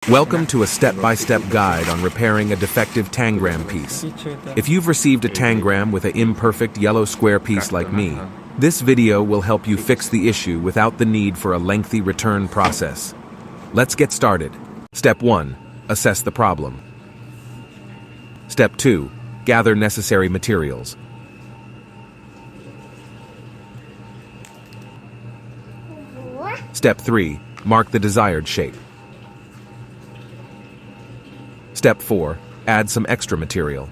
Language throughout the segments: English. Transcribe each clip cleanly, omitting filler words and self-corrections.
Welcome to a step-by-step guide on repairing a defective Tangram piece. If you've received a Tangram with an imperfect yellow square piece like me, this video will help you fix the issue without the need for a lengthy return process. Let's get started. Step 1. Assess the problem. Step 2. Gather necessary materials. Step 3. Mark the desired shape. Step 4. Add some extra material.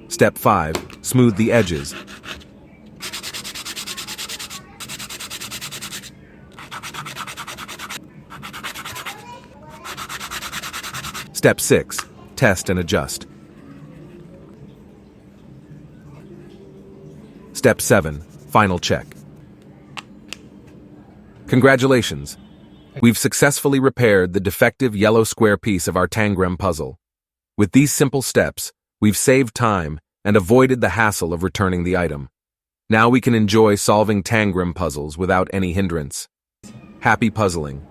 Step 5. Smooth the edges. Step 6. Test and adjust. Step 7. Final check. Congratulations! We've successfully repaired the defective yellow square piece of our Tangram puzzle. With these simple steps, we've saved time and avoided the hassle of returning the item. Now we can enjoy solving Tangram puzzles without any hindrance. Happy puzzling!